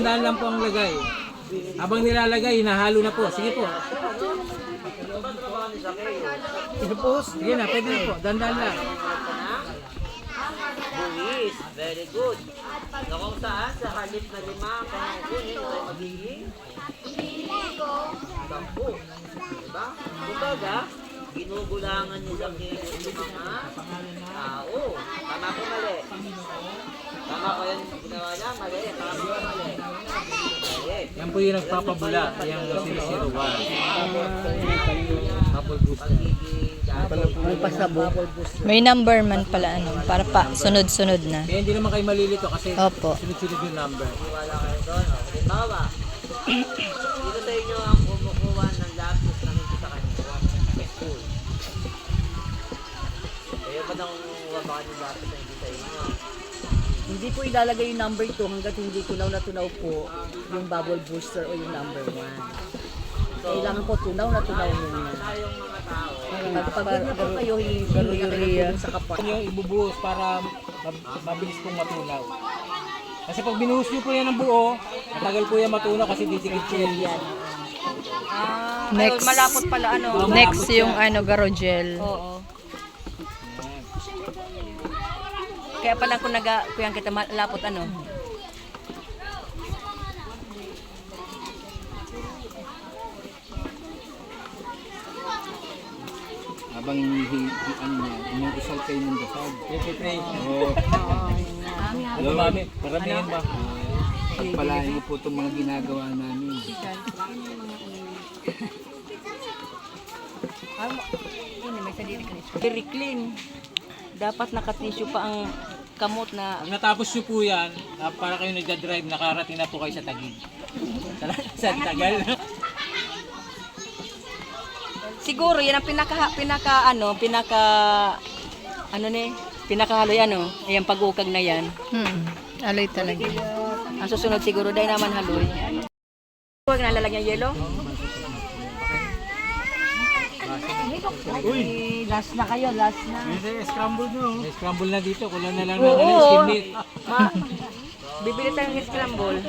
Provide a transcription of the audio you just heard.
Dahan-dahan lang po ang lagay. Habang nilalagay, hinahalo na po. Sige po. Sige po. Sige na, pwede na po. Dahan-dahan lang. Buwis, very good. So kung saan, sa halip na 5, kung kunin, ay magiging 10. Diba? Kumbaga, ginugulangan niyo lang yung mga tao. Tama ko mali. Tama ko yan ginawa niya, mali. Tama ko mali. Yan po yung nagpapabula. Yung 001. Couple booster. May number man pala ano, para pa sunod-sunod na. Kaya hindi naman kayo malilito kasi Opo. sunod-sunod yung number. Wala kayo doon. Halimbawa, dito sa inyo ang kumukuha ng lapis na hindi sa kanya. School. Kaya ba nang kumukuha ng lapis na hindi sa inyo? Hindi po ilalagay yung number 2 hanggat hindi tunaw na tunaw po yung bubble booster o yung number 1. Kailangan po tunaw na tunaw muna. Tayong mga tao, Pag ganyan po kayo, hindi na kayo sa kapwa. Yung ibubuhos para mabilis pong matunaw. Kasi pag binuhos nyo po yan ng buo, matagal po yan matunaw kasi didikit po yan. Next. Malapot pala ano. Next yung ano, garogel. Oo. Kaya pala kung kuyang kita malapot ano. Habang inusal kayo ng dasal. Pray. Oo. Hello, mami. Paramihin ba? Pagpalain mo po itong mga ginagawa namin. Ini may sadiri ka nito. Very clean. Dapat naka-tissue pa ang kamot na Pag natapos nyo po yan, para kayo nagdadrive, nakarating na po kayo sa Taguig. Sa Tagal. siguro yan ang pinakahaloy ano, ayan pag-ukag na yan. Aloy talaga. Ang susunod siguro dahil naman haloy. Huwag na lalagyan yelo. Uy, last na kayo, last na. Scramble nyo. May scramble na dito. Kulang na lang ng Oo. skim meat. Bibili tayong scramble.